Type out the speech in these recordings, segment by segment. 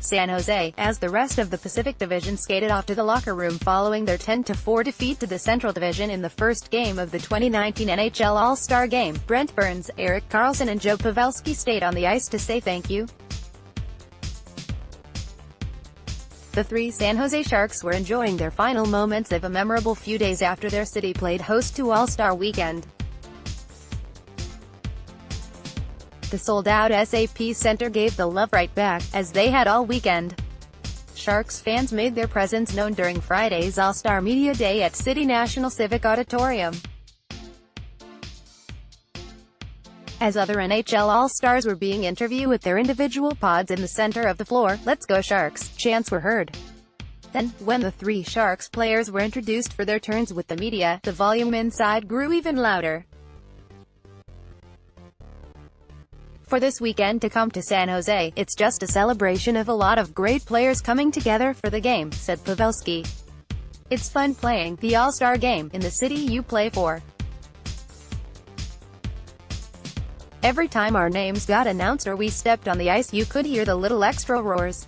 San Jose, as the rest of the Pacific Division skated off to the locker room following their 10-4 defeat to the Central Division in the first game of the 2019 NHL All-Star Game. Brent Burns, Erik, Karlsson and Joe Pavelski stayed on the ice to say thank you. The three San Jose Sharks were enjoying their final moments of a memorable few days after their city played host to All-Star Weekend. The sold-out SAP Center gave the love right back, as they had all weekend. Sharks fans made their presence known during Friday's All-Star Media Day at City National Civic Auditorium. As other NHL All-Stars were being interviewed with their individual pods in the center of the floor, "Let's go Sharks" chants were heard. Then, when the three Sharks players were introduced for their turns with the media, the volume inside grew even louder. For this weekend to come to San Jose, it's just a celebration of a lot of great players coming together for the game, said Pavelski. "It's fun playing the All-Star Game in the city you play for. Every time our names got announced or we stepped on the ice, you could hear the little extra roars.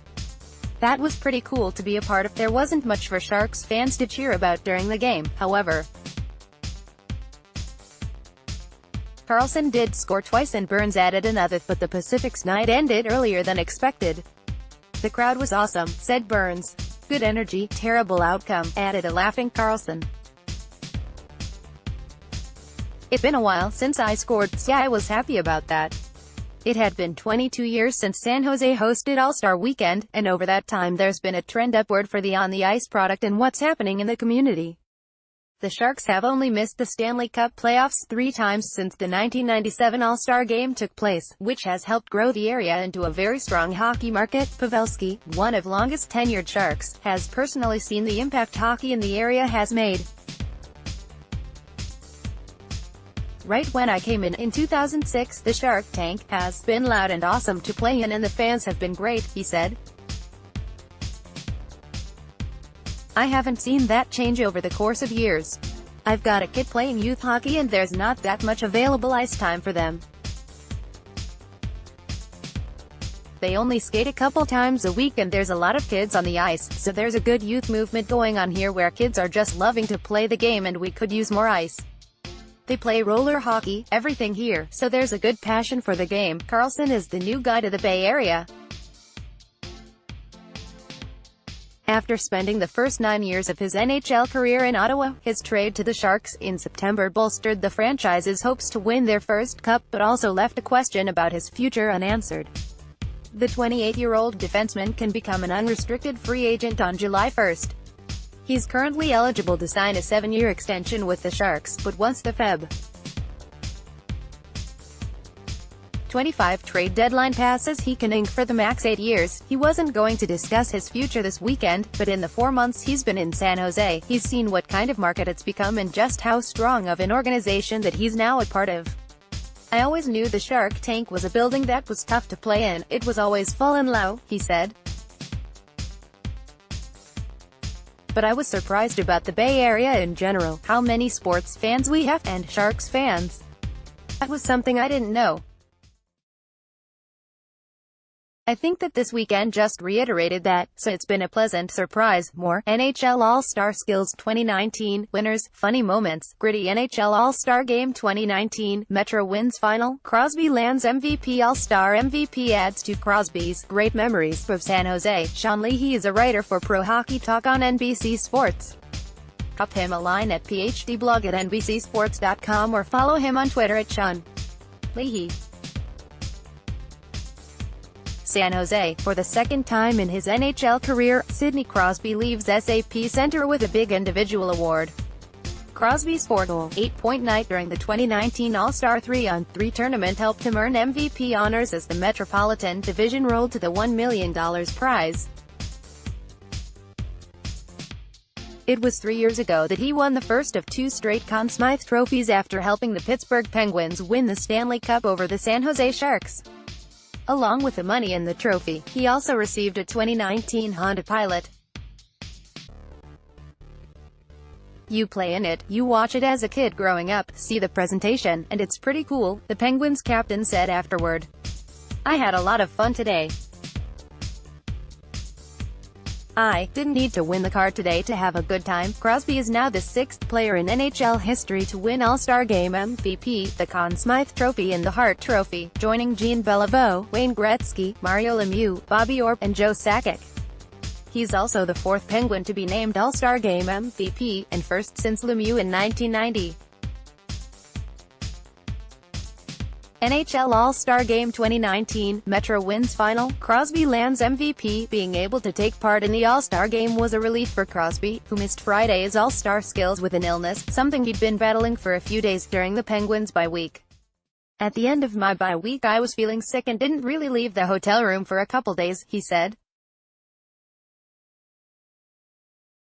That was pretty cool to be a part of." There wasn't much for Sharks fans to cheer about during the game, however. Karlsson did score twice and Burns added another, but the Pacific's night ended earlier than expected. "The crowd was awesome," said Burns. "Good energy, terrible outcome," added a laughing Karlsson. "It's been a while since I scored, so I was happy about that." It had been 22 years since San Jose hosted All-Star Weekend, and over that time there's been a trend upward for the on-the-ice product and what's happening in the community. The Sharks have only missed the Stanley Cup playoffs 3 times since the 1997 All-Star Game took place, which has helped grow the area into a very strong hockey market. Pavelski, one of longest tenured Sharks, has personally seen the impact hockey in the area has made. "Right when I came in 2006, the Shark Tank has been loud and awesome to play in and the fans have been great," he said. "I haven't seen that change over the course of years. I've got a kid playing youth hockey and there's not that much available ice time for them. They only skate a couple times a week and there's a lot of kids on the ice, so there's a good youth movement going on here where kids are just loving to play the game and we could use more ice. They play roller hockey, everything here, so there's a good passion for the game." Karlsson is the new guy to the Bay Area. After spending the first 9 years of his NHL career in Ottawa, his trade to the Sharks in September bolstered the franchise's hopes to win their first cup, but also left a question about his future unanswered. The 28-year-old defenseman can become an unrestricted free agent on July 1. He's currently eligible to sign a 7-year extension with the Sharks, but once the Feb. 25 trade deadline passes, he can ink for the max 8 years. He wasn't going to discuss his future this weekend, but in the 4 months he's been in San Jose, he's seen what kind of market it's become and just how strong of an organization that he's now a part of. "I always knew the Shark Tank was a building that was tough to play in. It was always full and low," he said. "But I was surprised about the Bay Area in general, how many sports fans we have, and Sharks fans. That was something I didn't know. I think that this weekend just reiterated that, so it's been a pleasant surprise." More NHL All-Star Skills 2019 winners, funny moments, gritty NHL All-Star Game 2019, Metro wins final, Crosby lands MVP. All-Star MVP adds to Crosby's great memories of San Jose. Sean Leahy is a writer for Pro Hockey Talk on NBC Sports. Drop him a line at PhDblog@NBCSports.com or follow him on Twitter at Sean Leahy. San Jose. For the second time in his NHL career, Sidney Crosby leaves SAP Center with a big individual award. Crosby's 4-goal, 8-point night during the 2019 All-Star 3-on-3 tournament helped him earn MVP honors as the Metropolitan Division rolled to the $1 million prize. It was 3 years ago that he won the first of 2 straight Conn Smythe trophies after helping the Pittsburgh Penguins win the Stanley Cup over the San Jose Sharks. Along with the money and the trophy, he also received a 2019 Honda Pilot. "You play in it, you watch it as a kid growing up, see the presentation, and it's pretty cool," the Penguins captain said afterward. "I had a lot of fun today. I didn't need to win the card today to have a good time. Crosby is now the sixth player in NHL history to win All-Star Game MVP, the Conn Smythe Trophy and the Hart Trophy, joining Jean Beliveau, Wayne Gretzky, Mario Lemieux, Bobby Orr, and Joe Sakic. He's also the fourth Penguin to be named All-Star Game MVP, and first since Lemieux in 1990. NHL All-Star Game 2019, Metro wins final, Crosby lands MVP. Being able to take part in the All-Star Game was a relief for Crosby, who missed Friday's All-Star skills with an illness, something he'd been battling for a few days during the Penguins' bye week. "At the end of my bye week I was feeling sick and didn't really leave the hotel room for a couple days," he said.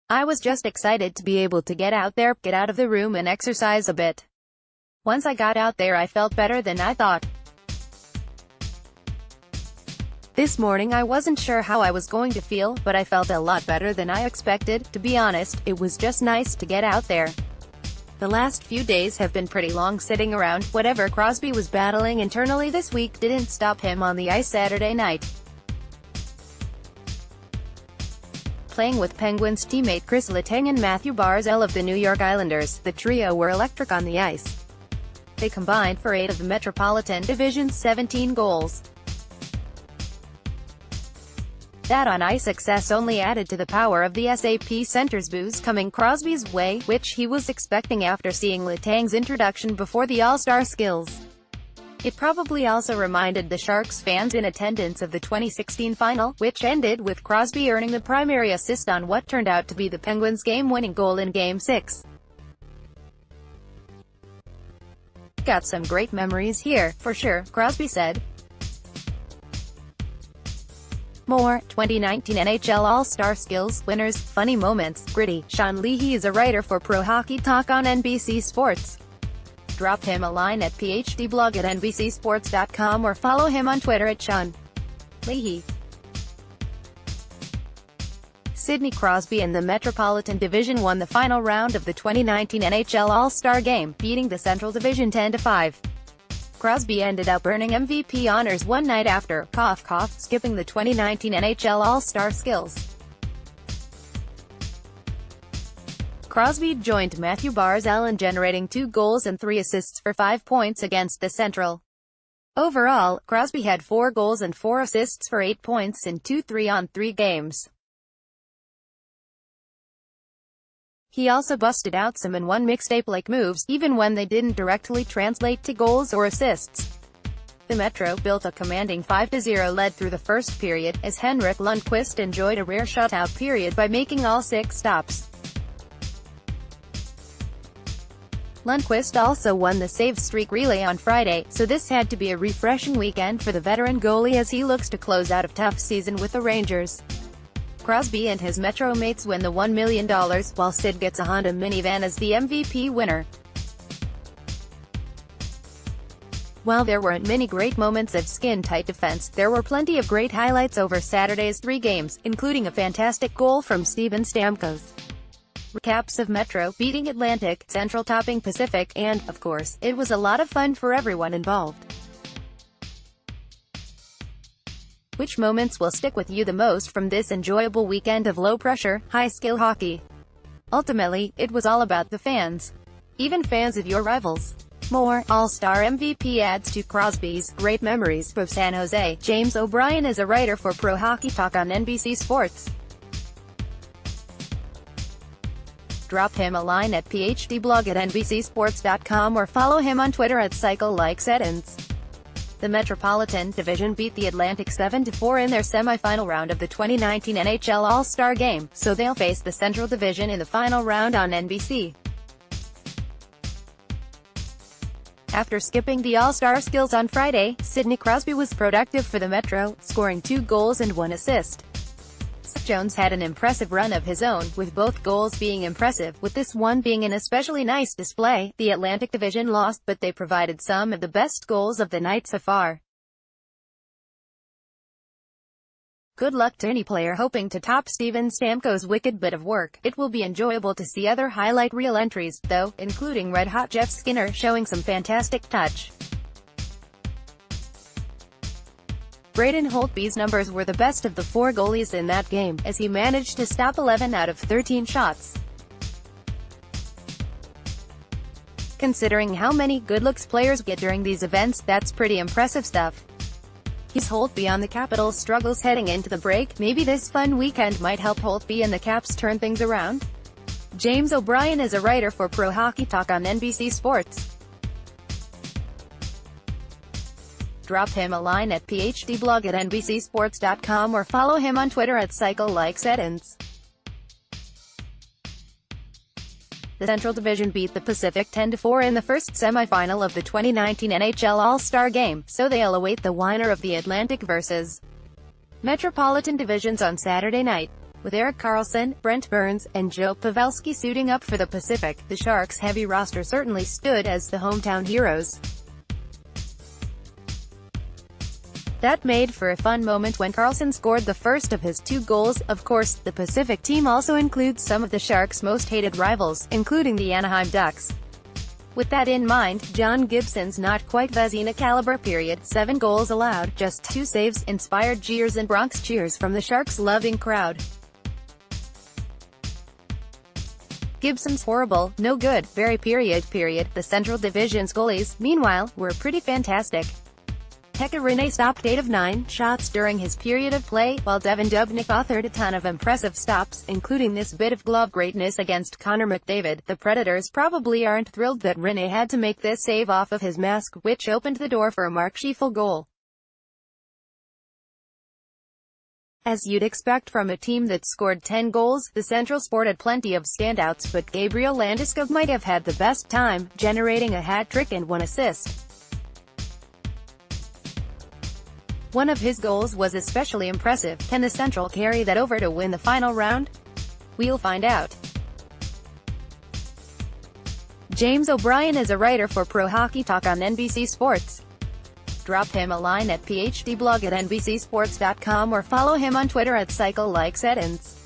"I was just excited to be able to get out there, get out of the room and exercise a bit. Once I got out there I felt better than I thought. This morning I wasn't sure how I was going to feel, but I felt a lot better than I expected. To be honest, it was just nice to get out there." The last few days have been pretty long sitting around. Whatever Crosby was battling internally this week didn't stop him on the ice Saturday night. Playing with Penguins teammate Chris Letang and Matthew Barzal of the New York Islanders, the trio were electric on the ice. They combined for 8 of the Metropolitan Division's 17 goals. That on-ice success only added to the power of the SAP Center's booze coming Crosby's way, which he was expecting after seeing Letang's introduction before the All-Star skills. It probably also reminded the Sharks fans in attendance of the 2016 final, which ended with Crosby earning the primary assist on what turned out to be the Penguins' game-winning goal in Game 6. "Got some great memories here, for sure," Crosby said. More, 2019 NHL All-Star Skills winners, funny moments, gritty. Sean Leahy is a writer for Pro Hockey Talk on NBC Sports. Drop him a line at PhDblog@NBCSports.com or follow him on Twitter at Sean Leahy. Sidney Crosby and the Metropolitan Division won the final round of the 2019 NHL All-Star Game, beating the Central Division 10-5. Crosby ended up earning MVP honors one night after, skipping the 2019 NHL All-Star skills. Crosby joined Matthew Barzal in generating 2 goals and 3 assists for 5 points against the Central. Overall, Crosby had 4 goals and 4 assists for 8 points in 2 3-on-3 games. He also busted out some and one mixtape-like moves, even when they didn't directly translate to goals or assists. The Metro built a commanding 5-0 lead through the first period, as Henrik Lundqvist enjoyed a rare shutout period by making all 6 stops. Lundqvist also won the save streak relay on Friday, so this had to be a refreshing weekend for the veteran goalie as he looks to close out a tough season with the Rangers. Crosby and his Metro mates win the $1 million, while Sid gets a Honda minivan as the MVP winner. While there weren't many great moments of skin-tight defense, there were plenty of great highlights over Saturday's 3 games, including a fantastic goal from Steven Stamkos. Recaps of Metro beating Atlantic, Central topping Pacific, and, of course, it was a lot of fun for everyone involved. Which moments will stick with you the most from this enjoyable weekend of low-pressure, high-skill hockey? Ultimately, it was all about the fans. Even fans of your rivals. More, All-Star MVP adds to Crosby's great memories of San Jose. James O'Brien is a writer for Pro Hockey Talk on NBC Sports. Drop him a line at PhDblog@NBCSports.com or follow him on Twitter at CycleLikeSettings. The Metropolitan Division beat the Atlantic 7-4 in their semi-final round of the 2019 NHL All-Star Game, so they'll face the Central Division in the final round on NBC. After skipping the All-Star skills on Friday, Sidney Crosby was productive for the Metro, scoring 2 goals and 1 assist. Seth Jones had an impressive run of his own, with both goals being impressive, with this one being an especially nice display. The Atlantic Division lost, but they provided some of the best goals of the night so far. Good luck to any player hoping to top Steven Stamkos' wicked bit of work. It will be enjoyable to see other highlight reel entries, though, including red-hot Jeff Skinner showing some fantastic touch. Braden Holtby's numbers were the best of the four goalies in that game, as he managed to stop 11 out of 13 shots. Considering how many good looks players get during these events, that's pretty impressive stuff. He's Holtby on the Capitals' struggles heading into the break. Maybe this fun weekend might help Holtby and the Caps turn things around? James O'Brien is a writer for Pro Hockey Talk on NBC Sports. Drop him a line at phdblog@nbcsports.com or follow him on Twitter at CycleLikeSettings. The Central Division beat the Pacific 10-4 in the first semifinal of the 2019 NHL All-Star Game, so they'll await the winner of the Atlantic vs. Metropolitan Divisions on Saturday night. With Erik Karlsson, Brent Burns, and Joe Pavelski suiting up for the Pacific, the Sharks' heavy roster certainly stood as the hometown heroes. That made for a fun moment when Karlsson scored the first of his 2 goals. Of course, the Pacific team also includes some of the Sharks' most hated rivals, including the Anaheim Ducks. With that in mind, John Gibson's not quite Vezina caliber period, 7 goals allowed, just 2 saves, inspired jeers and Bronx cheers from the Sharks' loving crowd. Gibson's horrible, no good, very period. The Central Division's goalies, meanwhile, were pretty fantastic. Pekka Rinne stopped 8 of 9 shots during his period of play, while Devin Dubnyk authored a ton of impressive stops, including this bit of glove greatness against Connor McDavid. The Predators probably aren't thrilled that Rinne had to make this save off of his mask, which opened the door for a Mark Scheifele goal. As you'd expect from a team that scored 10 goals, the Central sported plenty of standouts, but Gabriel Landeskog might have had the best time, generating a hat-trick and 1 assist. One of his goals was especially impressive. Can the Central carry that over to win the final round? We'll find out. James O'Brien is a writer for Pro Hockey Talk on NBC Sports. Drop him a line at phdblog@nbcsports.com or follow him on Twitter at CycleLikeSettings.